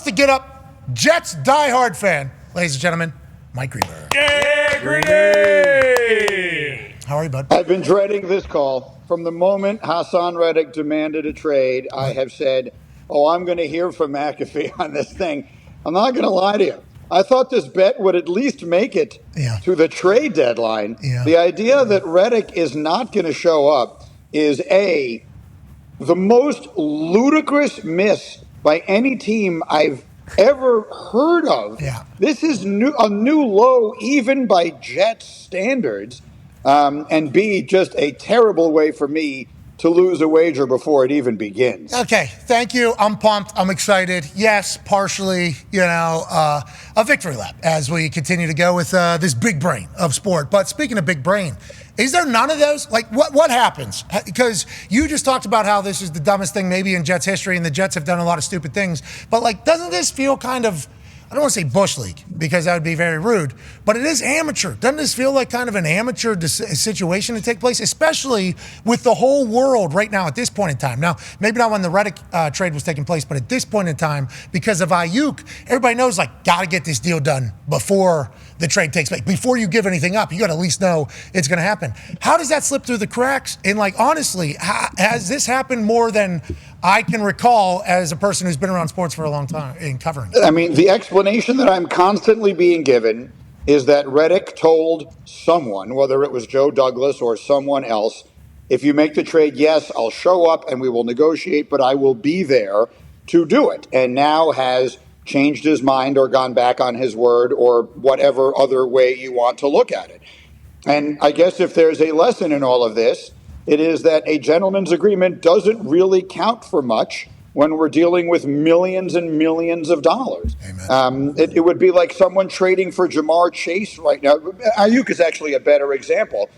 to get up, Jets diehard fan, ladies and gentlemen, Mike Greenberg. Yeah, Greeny! How are you, bud? I've been dreading this call. From the moment Haason Reddick demanded a trade, I have said, I'm going to hear from McAfee on this thing. I'm not going to lie to you. I thought this bet would at least make it to the trade deadline. Yeah. The idea that Reddick is not going to show up is the most ludicrous miss by any team I've ever heard of. Yeah. This is a new low even by Jets standards, and B, just a terrible way for me to lose a wager before it even begins. Okay, thank you. I'm pumped. I'm excited. Yes, partially, a victory lap as we continue to go with this big brain of sport. But speaking of big brain, is there none of those? Like, what happens? Because you just talked about how this is the dumbest thing maybe in Jets history, and the Jets have done a lot of stupid things. But, like, doesn't this feel kind of, I don't want to say bush league because that would be very rude, but it is amateur. Doesn't this feel like kind of an amateur situation to take place, especially with the whole world right now at this point in time? Now, maybe not when the Reddick trade was taking place, but at this point in time, because of Aiyuk, everybody knows, like, got to get this deal done before the trade takes place. Before you give anything up, you got to at least know it's going to happen. How does that slip through the cracks? And, like, honestly, has this happened more than I can recall as a person who's been around sports for a long time in covering it? I mean, the explanation that I'm constantly being given is that Reddick told someone, whether it was Joe Douglas or someone else, if you make the trade, yes, I'll show up and we will negotiate, but I will be there to do it. And now has changed his mind or gone back on his word or whatever other way you want to look at it. And I guess if there's a lesson in all of this, it is that a gentleman's agreement doesn't really count for much when we're dealing with millions and millions of dollars. It would be like someone trading for Jamar Chase right now. Aiyuk is actually a better example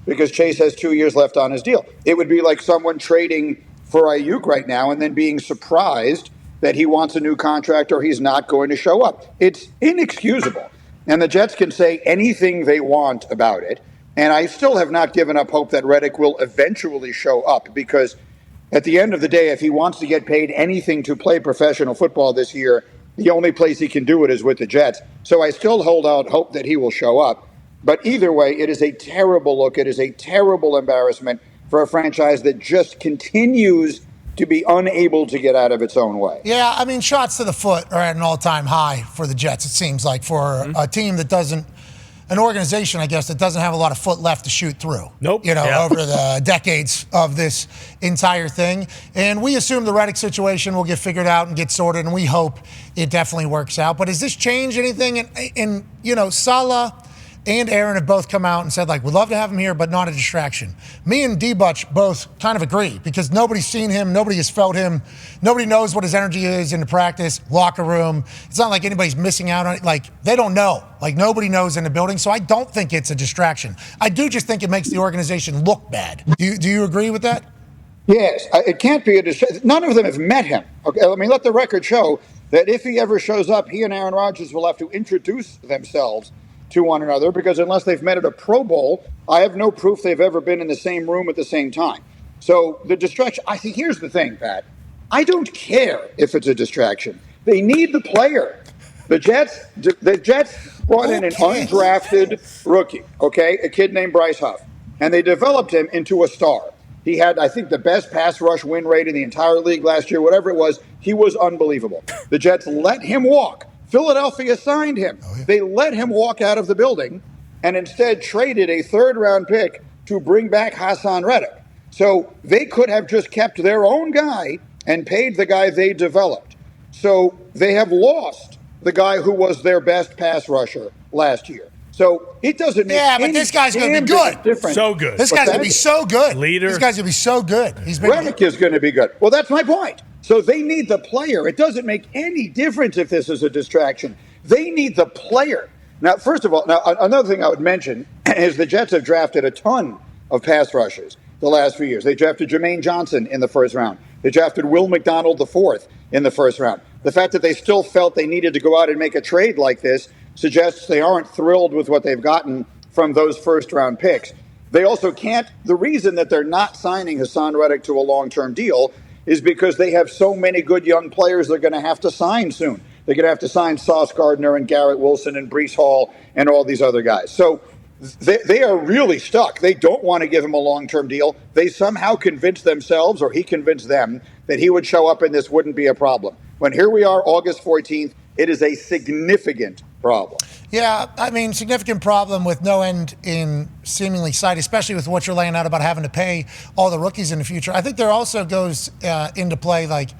because Chase has 2 years left on his deal. It would be like someone trading for Aiyuk right now and then being surprised that he wants a new contract or he's not going to show up. It's inexcusable. And the Jets can say anything they want about it. And I still have not given up hope that Reddick will eventually show up because at the end of the day, if he wants to get paid anything to play professional football this year, the only place he can do it is with the Jets. So I still hold out hope that he will show up. But either way, it is a terrible look. It is a terrible embarrassment for a franchise that just continues to be unable to get out of its own way. Yeah, I mean, shots to the foot are at an all-time high for the Jets, it seems like, for a team that doesn't, an organization, I guess, that doesn't have a lot of foot left to shoot through. Nope. Over the decades of this entire thing. And we assume the Reddick situation will get figured out and get sorted, and we hope it definitely works out. But has this changed anything? And Salah and Aaron have both come out and said, like, we'd love to have him here, but not a distraction. Me and D-Butch both kind of agree because nobody's seen him, nobody has felt him, nobody knows what his energy is in the practice, locker room. It's not like anybody's missing out on it. Like, they don't know. Like, nobody knows in the building, so I don't think it's a distraction. I do just think it makes the organization look bad. Do you agree with that? Yes, it can't be a distraction. None of them have met him. Okay, I mean, let the record show that if he ever shows up, he and Aaron Rodgers will have to introduce themselves to one another because unless they've met at a Pro Bowl, I have no proof they've ever been in the same room at the same time. So the distraction, I think here's the thing, Pat. I don't care if it's a distraction. They need the player. The Jets brought in an undrafted rookie, okay, a kid named Bryce Huff, and they developed him into a star. He had, I think, the best pass rush win rate in the entire league last year, whatever it was. He was unbelievable. The Jets let him walk. Philadelphia signed him. They let him walk out of the building and instead traded a third-round pick to bring back Haason Reddick. So they could have just kept their own guy and paid the guy they developed. So they have lost the guy who was their best pass rusher last year. So it doesn't make but this guy's going to be good. Difference. So good. This guy's going to be so good. Leader. This guy's going to be so good. Reddick is going to be good. Well, that's my point. So they need the player. It doesn't make any difference if this is a distraction. They need the player. Now, first of all, another thing I would mention is the Jets have drafted a ton of pass rushers the last few years. They drafted Jermaine Johnson in the first round. They drafted Will McDonald IV in the first round. The fact that they still felt they needed to go out and make a trade like this suggests they aren't thrilled with what they've gotten from those first-round picks. They also can't – the reason that they're not signing Haason Reddick to a long-term deal is because they have so many good young players they're going to have to sign soon. They're going to have to sign Sauce Gardner and Garrett Wilson and Breece Hall and all these other guys. So they are really stuck. They don't want to give him a long-term deal. They somehow convinced themselves, or he convinced them, that he would show up and this wouldn't be a problem. When here we are, August 14th, it is a significant problem. Yeah, I mean, significant problem with no end in seemingly sight, especially with what you're laying out about having to pay all the rookies in the future. I think there also goes into play, like,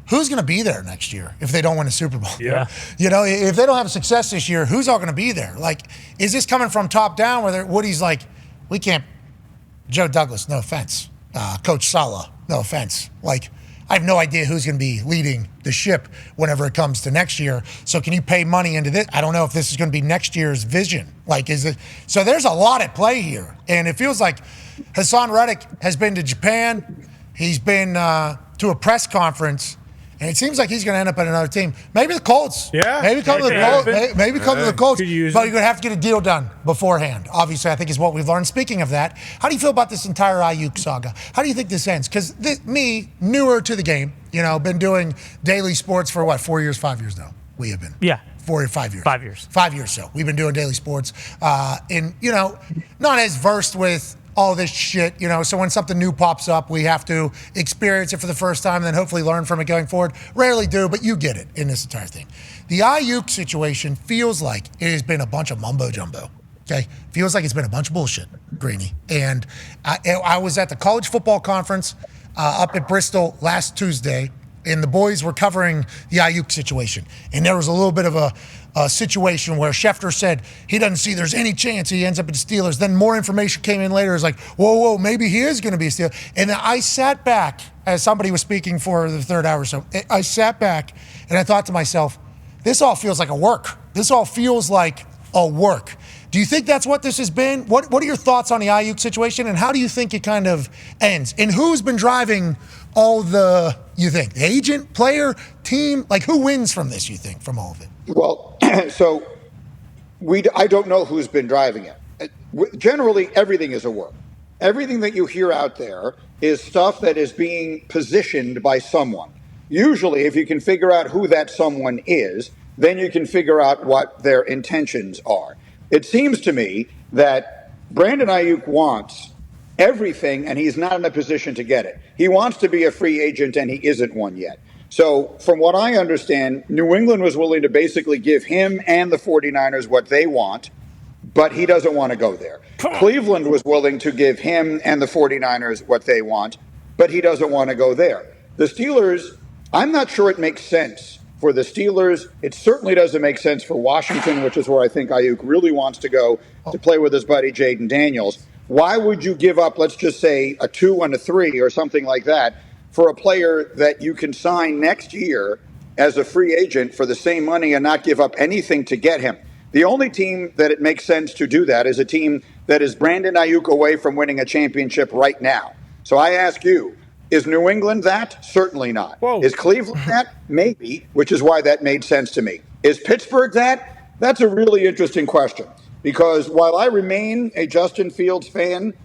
who's going to be there next year if they don't win a Super Bowl? Yeah. You know, if they don't have success this year, who's all going to be there? Like, is this coming from top down where Woody's like, we can't, Joe Douglas, no offense. Coach Saleh, no offense. Like, I have no idea who's going to be leading the ship whenever it comes to next year. So can you pay money into this? I don't know if this is going to be next year's vision. Like, is it? So there's a lot at play here. And it feels like Haason Reddick has been to Japan. He's been to a press conference. And it seems like he's going to end up at another team. Maybe the Colts. Yeah. Maybe come to the Colts. Maybe come to the Colts. But you're going to have to get a deal done beforehand. Obviously, I think is what we've learned. Speaking of that, how do you feel about this entire Aiyuk saga? How do you think this ends? Because me, newer to the game, been doing daily sports for 4 years, 5 years now. We have been. Yeah. 4 or 5 years. 5 years. 5 years so. We've been doing daily sports. And, not as versed with all this shit, so when something new pops up, we have to experience it for the first time and then hopefully learn from it going forward. Rarely do, but you get it in this entire thing. The Aiyuk situation feels like it has been a bunch of mumbo jumbo. Okay? Feels like it's been a bunch of bullshit, Greeny. And I was at the college football conference up at Bristol last Tuesday, and the boys were covering the Aiyuk situation. And there was a little bit of a situation where Schefter said he doesn't see there's any chance he ends up at the Steelers. Then more information came in later. It's like, whoa, maybe he is going to be a Steeler. And I sat back as somebody was speaking for the third hour or so. I sat back and I thought to myself, this all feels like a work. This all feels like a work. Do you think that's what this has been? What are your thoughts on the Aiyuk situation, and how do you think it kind of ends? And who's been driving all you think? The agent, player, team? Like, who wins from this, you think, from all of it? Well, so I don't know who's been driving it. Generally, everything is a work. Everything that you hear out there is stuff that is being positioned by someone. Usually, if you can figure out who that someone is, then you can figure out what their intentions are. It seems to me that Brandon Aiyuk wants everything, and he's not in a position to get it. He wants to be a free agent, and he isn't one yet. So from what I understand, New England was willing to basically give him and the 49ers what they want, but he doesn't want to go there. Cleveland was willing to give him and the 49ers what they want, but he doesn't want to go there. The Steelers, I'm not sure it makes sense for the Steelers. It certainly doesn't make sense for Washington, which is where I think Aiyuk really wants to go to play with his buddy Jaden Daniels. Why would you give up, let's just say, a 2 and a 3 or something like that for a player that you can sign next year as a free agent for the same money and not give up anything to get him? The only team that it makes sense to do that is a team that is Brandon Aiyuk away from winning a championship right now. So I ask you, is New England that? Certainly not. Whoa. Is Cleveland that? Maybe, which is why that made sense to me. Is Pittsburgh that? That's a really interesting question, because while I remain a Justin Fields fan,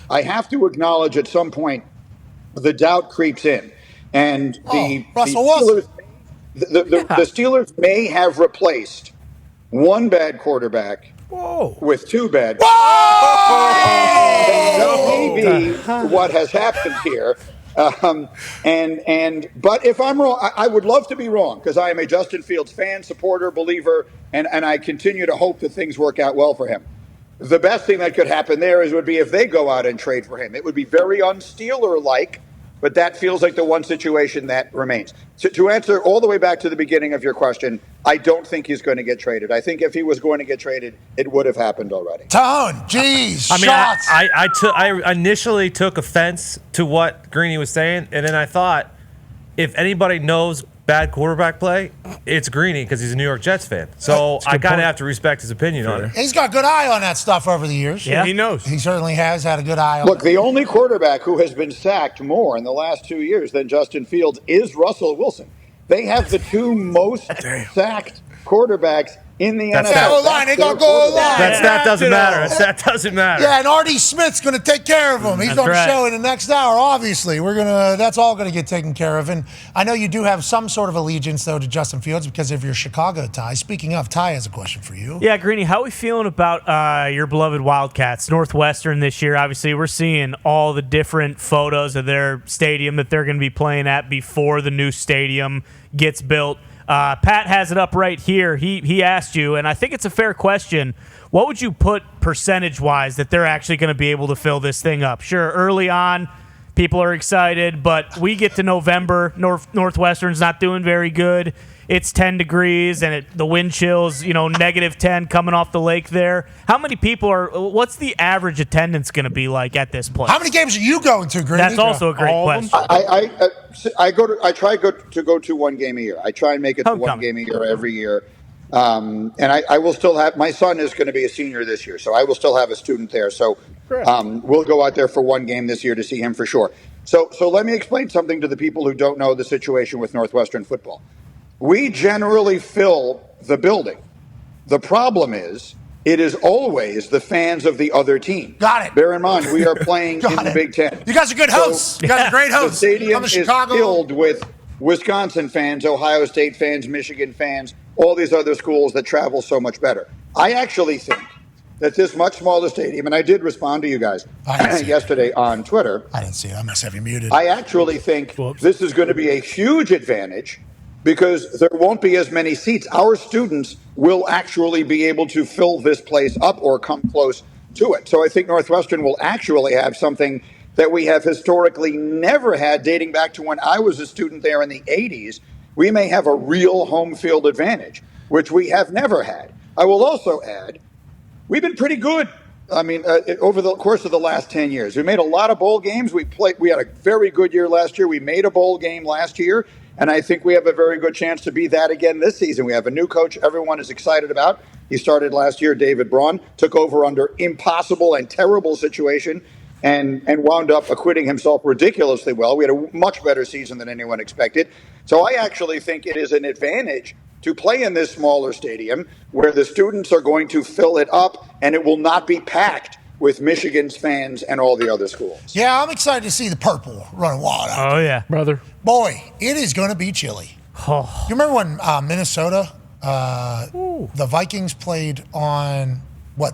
I have to acknowledge at some point the doubt creeps in. And the Steelers may have replaced one bad quarterback with two bad. That may be what has happened here. But if I'm wrong, I would love to be wrong, because I am a Justin Fields fan, supporter, believer, and I continue to hope that things work out well for him. The best thing that could happen there would be if they go out and trade for him. It would be very un-Steeler-like, but that feels like the one situation that remains. To answer all the way back to the beginning of your question, I don't think he's going to get traded. I think if he was going to get traded, it would have happened already. Tone, jeez, I mean, shots. I initially took offense to what Greeny was saying, and then I thought, if anybody knows bad quarterback play, it's Greeny, because he's a New York Jets fan. So I kind of have to respect his opinion on it. He's got a good eye on that stuff over the years. Yeah, he knows. He certainly has had a good eye on it. Look, the only quarterback who has been sacked more in the last 2 years than Justin Fields is Russell Wilson. They have the two most sacked quarterbacks in the That's NFL. that O-line, they got goal line. That doesn't matter. That doesn't matter. Yeah, and R.D. Smith's going to take care of him. He's on the show in the next hour, obviously. That's all going to get taken care of. And I know you do have some sort of allegiance, though, to Justin Fields because of your Chicago tie. Speaking of, Ty has a question for you. Yeah, Greeny, how are we feeling about your beloved Wildcats? Northwestern this year, obviously, we're seeing all the different photos of their stadium that they're going to be playing at before the new stadium gets built. Pat has it up right here. He asked you, and I think it's a fair question, what would you put percentage-wise that they're actually going to be able to fill this thing up? Sure, early on, people are excited, but we get to November, Northwestern's not doing very good. It's 10 degrees, and the wind chills, negative 10 coming off the lake there. How many people what's the average attendance going to be like at this place? How many games are you going to, Greeny? That's also a great question. I try to go to one game a year. I try and make it to one game a year every year. And I will still have, my son is going to be a senior this year, so I will still have a student there. So we'll go out there for one game this year to see him for sure. So let me explain something to the people who don't know the situation with Northwestern football. We generally fill the building. The problem is, it is always the fans of the other team. Got it. Bear in mind, we are playing in the Big Ten. You guys are good hosts. You guys are great hosts. The stadium is filled with Wisconsin fans, Ohio State fans, Michigan fans, all these other schools that travel so much better. I actually think that this much smaller stadium, and I did respond to you guys yesterday on Twitter. I didn't see it. I must have you muted. I actually think this is going to be a huge advantage because there won't be as many seats. Our students will actually be able to fill this place up or come close to it. So I think Northwestern will actually have something that we have historically never had, dating back to when I was a student there in the 80s. We may have a real home field advantage, which we have never had. I will also add, we've been pretty good. I mean, over the course of the last 10 years, we made a lot of bowl games. We had a very good year last year. We made a bowl game last year. And I think we have a very good chance to be that again this season. We have a new coach everyone is excited about. He started last year, David Braun, took over under impossible and terrible situation and wound up acquitting himself ridiculously well. We had a much better season than anyone expected. So I actually think it is an advantage to play in this smaller stadium where the students are going to fill it up and it will not be packed with Michigan's fans and all the other schools. Yeah, I'm excited to see the purple running wild out there. Yeah, brother. Boy, it is going to be chilly. Oh. You remember when Minnesota, the Vikings played on,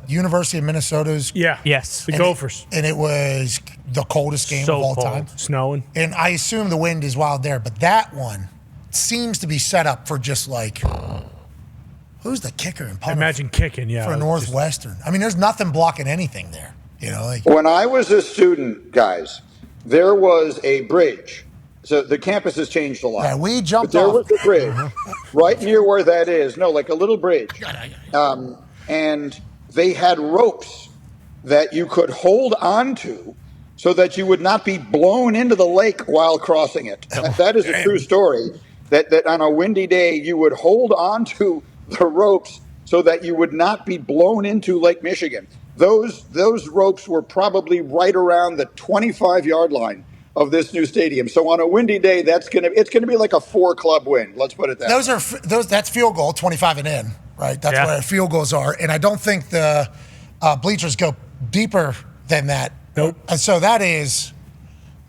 University of Minnesota's? Yeah. Yes. The Gophers. And it was the coldest game of all time. Snowing. And I assume the wind is wild there, but that one seems to be set up for just like, who's the kicker and punter? Imagine kicking, yeah. For Northwestern. I mean, there's nothing blocking anything there. When I was a student, guys, there was a bridge. So the campus has changed a lot. Yeah, we jumped but there off. was a bridge right near where that is. No, like a little bridge. And they had ropes that you could hold on to so that you would not be blown into the lake while crossing it. That is a true story. That on a windy day, you would hold on to the ropes so that you would not be blown into Lake Michigan. Those ropes were probably right around the 25-yard line of this new stadium. So on a windy day, it's gonna be like a 4-club win. Let's put it that way. That's field goal, 25 and in, right? That's where field goals are. And I don't think the bleachers go deeper than that. Nope. And so that is,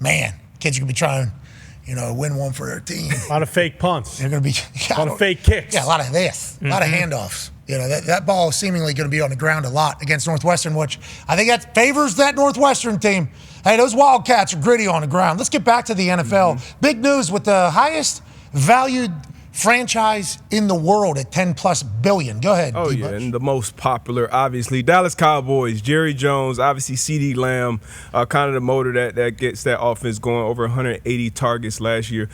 man, kids are gonna be trying, win one for their team. A lot of fake punts. They're gonna be a lot of fake kicks. Yeah, a lot of this, a lot of handoffs. That ball is seemingly going to be on the ground a lot against Northwestern, which I think that favors that Northwestern team. Hey, those Wildcats are gritty on the ground. Let's get back to the NFL. Big news with the highest valued franchise in the world at $10+ billion. Go ahead. Oh, yeah, and the most popular, obviously, Dallas Cowboys, Jerry Jones, obviously CeeDee Lamb, kind of the motor that gets that offense going, over 180 targets last year.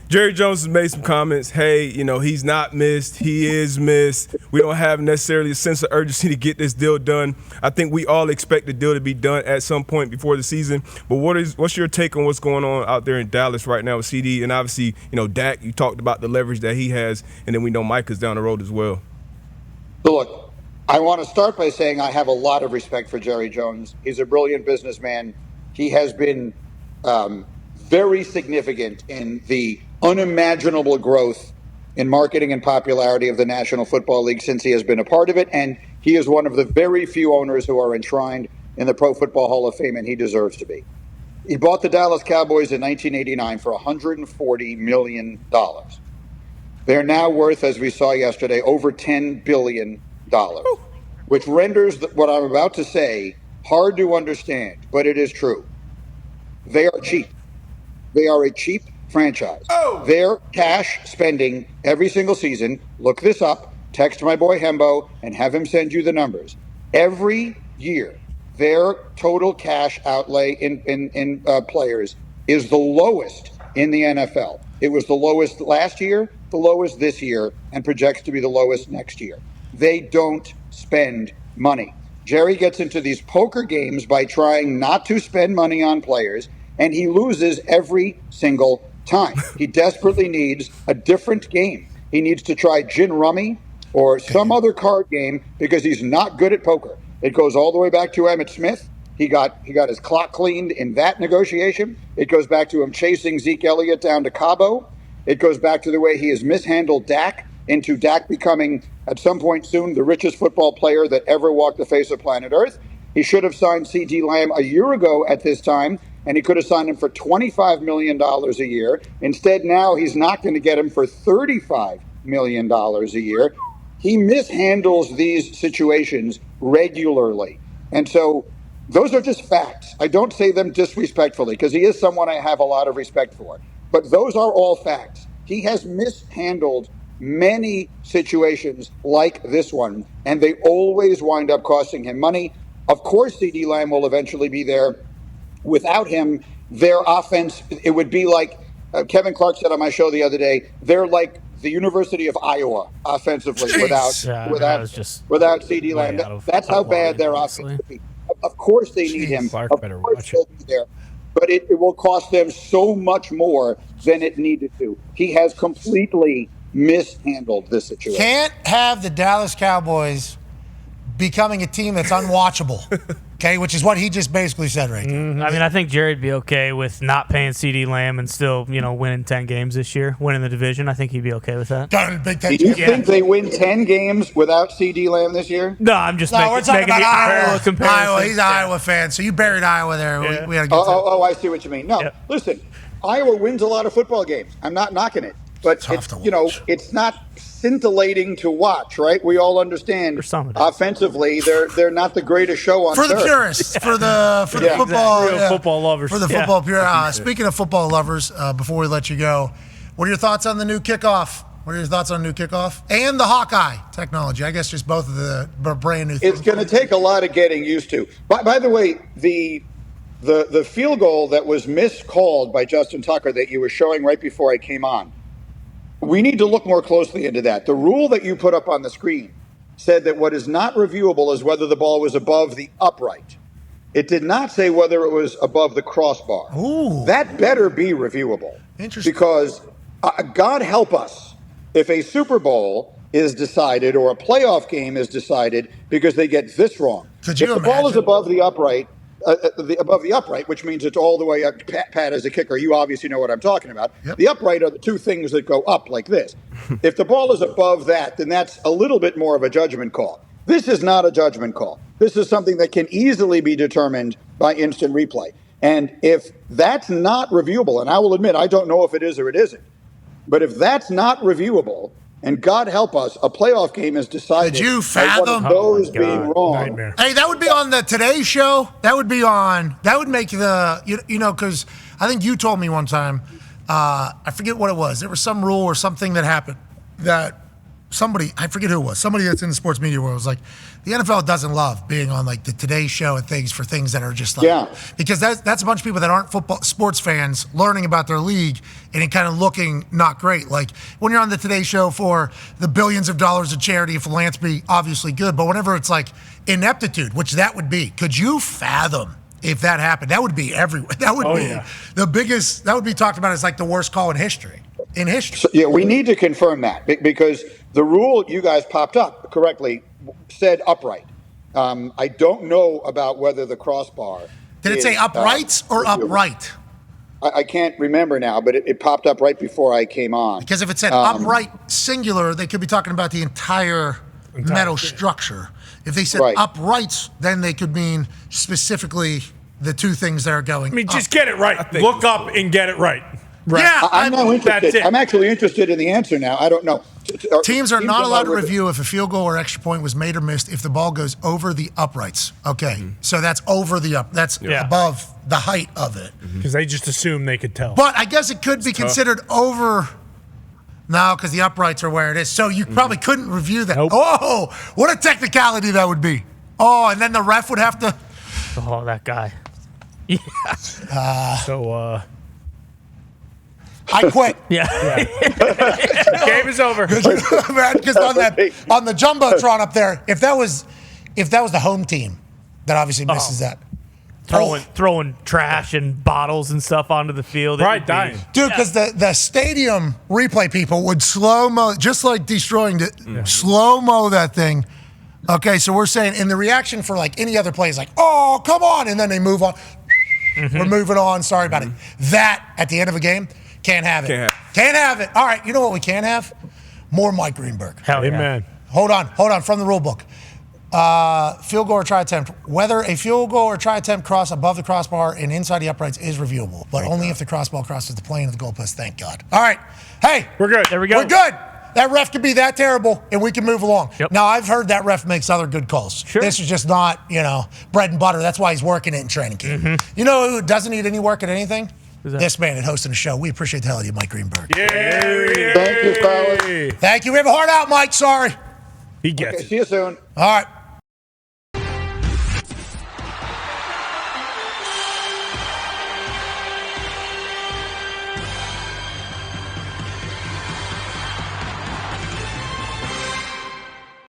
Jerry Jones has made some comments. Hey, he's not missed. He is missed. We don't have necessarily a sense of urgency to get this deal done. I think we all expect the deal to be done at some point before the season. But what's your take on what's going on out there in Dallas right now with CD? And obviously, Dak, you talked about the leverage that he has. And then we know Micah's down the road as well. So look, I want to start by saying I have a lot of respect for Jerry Jones. He's a brilliant businessman. He has been very significant in the unimaginable growth in marketing and popularity of the National Football League since he has been a part of it, and he is one of the very few owners who are enshrined in the Pro Football Hall of Fame, and he deserves to be. He bought the Dallas Cowboys in 1989 for $140 million. They're now worth, as we saw yesterday, over $10 billion, which renders what I'm about to say hard to understand, but it is true. They are cheap. They are a cheap franchise. Their cash spending every single season, look this up, text my boy Hembo and have him send you the numbers. Every year, their total cash outlay in players is the lowest in the NFL. It was the lowest last year, the lowest this year, and projects to be the lowest next year. They don't spend money. Jerry gets into these poker games by trying not to spend money on players, and he loses every single time. He desperately needs a different game. He needs to try gin rummy or some other card game because he's not good at poker. It goes all the way back to Emmitt Smith. He got his clock cleaned in that negotiation. It goes back to him chasing Zeke Elliott down to Cabo. It goes back to the way he has mishandled Dak into Dak becoming, at some point soon, the richest football player that ever walked the face of planet Earth. He should have signed C.D. Lamb a year ago at this time, and he could have signed him for $25 million a year. Instead, now he's not going to get him for $35 million a year. He mishandles these situations regularly. And so those are just facts. I don't say them disrespectfully because he is someone I have a lot of respect for. But those are all facts. He has mishandled many situations like this one, and they always wind up costing him money. Of course, C.D. Lamb will eventually be there. Without him, their offense, it would be like Kevin Clark said on my show the other day, they're like the University of Iowa offensively without C.D. Lamb. That's how bad their offense would be. Of course they need him. Clark of better course watch he'll be there. But it will cost them so much more than it needed to. He has completely mishandled this situation. Can't have the Dallas Cowboys becoming a team that's unwatchable, okay, which is what he just basically said right there. I mean, I think Jared'd be okay with not paying C.D. Lamb and still, winning 10 games this year, winning the division. I think he'd be okay with that. Do you think they win 10 games without C.D. Lamb this year? No, I'm just we're talking making about the Iowa. He's an Iowa fan, so you buried Iowa there. Yeah. We had to get to it. I see what you mean. No, Listen, Iowa wins a lot of football games. I'm not knocking it. But it's not scintillating to watch, right? We all understand offensively they're not the greatest show on for the earth. purists, for the football football lovers, for the football purists. Speaking of football lovers, before we let you go, what are your thoughts on the new kickoff? What are your thoughts on new kickoff and the Hawkeye technology? I guess just both of the brand new things. It's going to take a lot of getting used to. By the way, the field goal that was miscalled by Justin Tucker that you were showing right before I came on. We need to look more closely into that. The rule that you put up on the screen said that what is not reviewable is whether the ball was above the upright. It did not say whether it was above the crossbar. Ooh. That better be reviewable. Interesting. Because God help us if a Super Bowl is decided or a playoff game is decided because they get this wrong. Could you if the ball is above the upright, which means it's all the way up. Pat, as a kicker, you obviously know what I'm talking about. Yep. The upright are the two things that go up like this. If the ball is above that, then that's a little bit more of a judgment call. This is not a judgment call. This is something that can easily be determined by instant replay. And if that's not reviewable, and I will admit I don't know if it is or it isn't, but if that's not reviewable, and God help us, a playoff game is decided. Could you by one of fathom? those being wrong? Nightmare. Hey, that would be on the Today Show. That would make the, because I think you told me one time, I forget what it was. There was some rule or something that happened that somebody, I forget who it was, somebody that's in the sports media world was like, the NFL doesn't love being on like the Today Show and things for things that are just like, because that's a bunch of people that aren't sports fans learning about their league and it kind of looking not great. Like when you're on the Today Show for the billions of dollars of charity and philanthropy, obviously good, but whenever it's like ineptitude, which that would be, could you fathom if that happened? That would be everywhere. That would be the biggest, that would be talked about as like the worst call in history. So, we need to confirm that because the rule you guys popped up correctly said upright. I don't know about whether the crossbar. Did it say uprights or upright? I can't remember now, but it popped up right before I came on. Because if it said upright singular, they could be talking about the entire metal structure. If they said uprights, then they could mean specifically the two things that are going. I mean, just get it right. Look up and get it right. Right. Yeah, I'm now interested. I'm actually interested in the answer now. I don't know. Teams are not allowed to review if a field goal or extra point was made or missed if the ball goes over the uprights. Okay, so that's over the That's above the height of it. Because they just assume they could tell. But I guess it could be considered over. No, because the uprights are where it is. So you probably couldn't review that. Nope. Oh, what a technicality that would be. Oh, and then the ref would have to. Oh, that guy. Yeah. I quit. Yeah. Game is over. Because on the jumbotron up there, if that was the home team, that obviously misses that. Throwing trash and bottles and stuff onto the field. Right, dying. Dude, because the stadium replay people would slow-mo, just like destroying it, slow-mo that thing. Okay, so we're saying, in the reaction for like any other play is like, oh, come on, and then they move on. We're moving on, sorry about it. That, at the end of a game, can't have it. Can't have it. All right, you know what we can have? More Mike Greenberg. Hell yeah. Amen. Hold on, from the rule book. Field goal or try attempt. Whether a field goal or try attempt cross above the crossbar and inside the uprights is reviewable, but only if the crossbar crosses the plane of the goalpost. Thank God. All right. Hey. We're good. There we go. We're good. That ref could be that terrible, and we can move along. Yep. Now, I've heard that ref makes other good calls. Sure. This is just not, bread and butter. That's why he's working it in training camp. You know who doesn't need any work at anything? This man at hosting a show. We appreciate the hell out of you, Mike Greenberg. Yeah. Thank you, fellas. Thank you. We have a heart out, Mike. Sorry. He gets it. See you soon. All right.